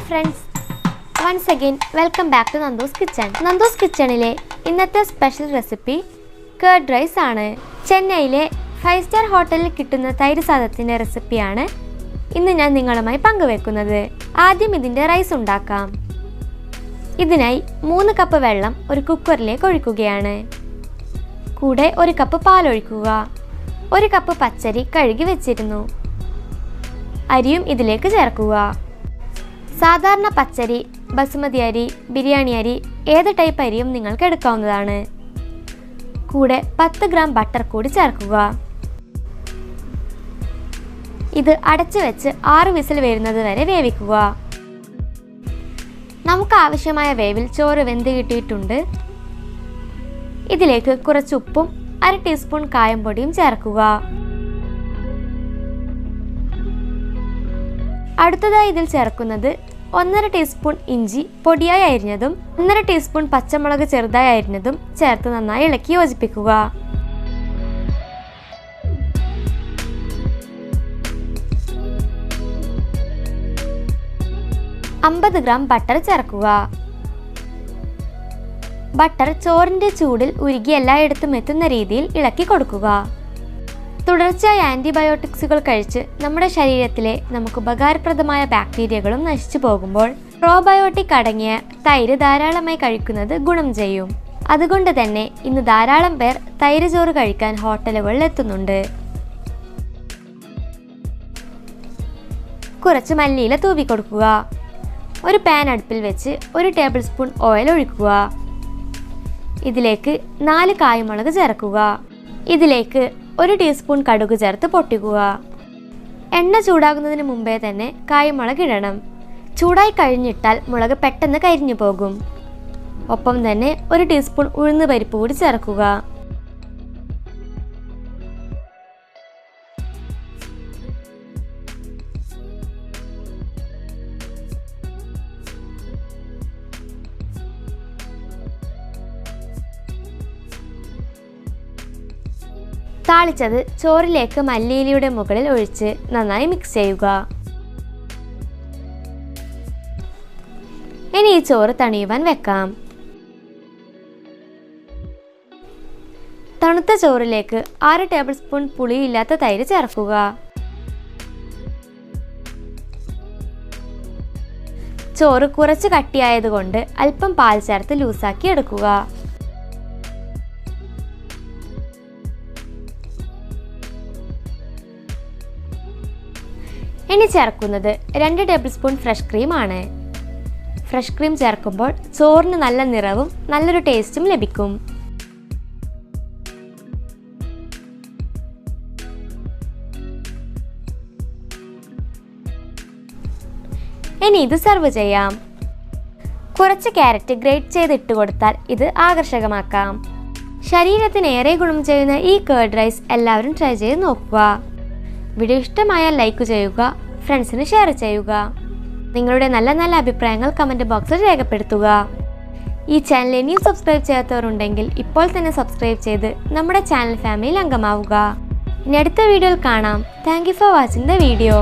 friends, once again welcome back to Nandus Kitchen. Nandus Kitchenile ഇന്നത്തെ special recipe card rice ആണ്. ചെന്നൈയിലെ 5-star ഹോട്ടലിൽ കിട്ടുന്ന തൈര് സാദത്തിന്റെ റെസിപ്പിയാണ് ഇന്ന് ഞാൻ നിങ്ങളുമായി പങ്കുവെക്കുന്നത്. ആദ്യം ഇതിന്റെ റൈസ് ഉണ്ടാക്കാം. ഇതിനായി 3 കപ്പ് വെള്ളം ഒരു കുക്കറിലേക്ക് ഒഴിക്കുകയാണ്. കൂടെ 1 കപ്പ് പാൽ ഒഴിക്കുക. 1 കപ്പ് പച്ചരി കഴുകി വെച്ചിരുന്നു. അരിയും ഇതിലേക്ക് ചേർക്കുക. സാധാരണ പച്ചരി, ബസുമതി അരി, ബിരിയാണി അരി ഏത് ടൈപ്പ് അരിയും നിങ്ങൾക്ക് എടുക്കാവുന്നതാണ്. കൂടെ 10 ഗ്രാം ബട്ടർ കൂടി ചേർക്കുക. ഇത് അടച്ചു വെച്ച് 6 വിസിൽ വരുന്നത് വരെ വേവിക്കുക. നമുക്ക് ആവശ്യമായ വേവിൽ ചോറ് വെന്ത് കിട്ടിയിട്ടുണ്ട്. ഇതിലേക്ക് കുറച്ച് ഉപ്പും 1/2 ടീസ്പൂൺ കായംപൊടിയും ചേർക്കുക. അടുത്തതായി ഇതിൽ ചേർക്കുന്നത് 1/2 ടീസ്പൂൺ ഇഞ്ചി പൊടിയായി അരിഞ്ഞതും 1/2 ടീസ്പൂൺ പച്ചമുളക് ചെറുതായി അരിഞ്ഞതും ചേർത്ത് നന്നായി ഇളക്കി യോജിപ്പിക്കുക. $50 ഗ്രാം ബട്ടർ ചേർക്കുക. ബട്ടർ ചോറിന്റെ ചൂടിൽ ഉരുകി എല്ലായിടത്തും എത്തുന്ന രീതിയിൽ ഇളക്കി കൊടുക്കുക. തുടർച്ചയായി ആന്റിബയോട്ടിക്സുകൾ കഴിച്ച് നമ്മുടെ ശരീരത്തിലെ നമുക്ക് ഉപകാരപ്രദമായ ബാക്ടീരിയകളും നശിച്ചു പോകുമ്പോൾ പ്രോബയോട്ടിക് അടങ്ങിയ തൈര് ധാരാളമായി കഴിക്കുന്നത് ഗുണം ചെയ്യും. അതുകൊണ്ട് തന്നെ ഇന്ന് ധാരാളം പേർ തൈര് ചോറ് കഴിക്കാൻ ഹോട്ടലുകളിൽ എത്തുന്നുണ്ട്. കുറച്ച് മല്ലിയില തൂവി കൊടുക്കുക. ഒരു പാൻ അടുപ്പിൽ വെച്ച് 1 ടേബിൾ സ്പൂൺ ഓയിൽ ഒഴിക്കുക. ഇതിലേക്ക് 4 കായ്മുളക് ചേർക്കുക. ഇതിലേക്ക് 1 ടീസ്പൂൺ കടുക് ചേർത്ത് പൊട്ടിക്കുക. എണ്ണ ചൂടാകുന്നതിന് മുമ്പേ തന്നെ കായ്മുളക് ഇടണം. ചൂടായി കഴിഞ്ഞിട്ടാൽ മുളക് പെട്ടെന്ന് കരിഞ്ഞു പോകും. ഒപ്പം തന്നെ 1 ടീസ്പൂൺ ഉഴുന്ന് പരിപ്പ് കൂടി ചേർക്കുക. താളിച്ചത് ചോറിലേക്ക് മല്ലിയിലയുടെ മുകളിൽ ഒഴിച്ച് നന്നായി മിക്സ് ചെയ്യുക. ഇനി ഈ ചോറ് തണിയുവാൻ വെക്കാം. തണുത്ത ചോറിലേക്ക് 6 ടേബിൾ സ്പൂൺ പുളിയില്ലാത്ത തൈര് ചേർക്കുക. ചോറ് കുറച്ച് കട്ടിയായതുകൊണ്ട് അല്പം പാൽ ചേർത്ത് ലൂസാക്കി എടുക്കുക. ഇനി ചേർക്കുന്നത് 2 ടേബിൾ സ്പൂൺ ഫ്രഷ് ക്രീം ആണ്. ഫ്രഷ് ക്രീം ചേർക്കുമ്പോൾ ചോറിന് നല്ല നിറവും നല്ലൊരു ടേസ്റ്റും ലഭിക്കും. ഇനി ഇത് സെർവ് ചെയ്യാം. കുറച്ച് ക്യാരറ്റ് ഗ്രേറ്റ് ചെയ്ത് ഇട്ട് കൊടുത്താൽ ഇത് ആകർഷകമാക്കാം. ശരീരത്തിന് ഏറെ ഗുണം ചെയ്യുന്ന ഈ കർഡ് റൈസ് എല്ലാവരും ട്രൈ ചെയ്ത് നോക്കുക. വീഡിയോ ഇഷ്ടമായാൽ ലൈക്ക് ചെയ്യുക, ഫ്രണ്ട്സിന് ഷെയർ ചെയ്യുക. നിങ്ങളുടെ നല്ല അഭിപ്രായങ്ങൾ കമൻറ്റ് ബോക്സിൽ രേഖപ്പെടുത്തുക. ഈ ചാനൽ ഇനിയും സബ്സ്ക്രൈബ് ചെയ്യാത്തവരുണ്ടെങ്കിൽ ഇപ്പോൾ തന്നെ സബ്സ്ക്രൈബ് ചെയ്ത് നമ്മുടെ ചാനൽ ഫാമിലിയിൽ അംഗമാവുക. ഇനി അടുത്ത വീഡിയോയിൽ കാണാം. Thank you for watching the video.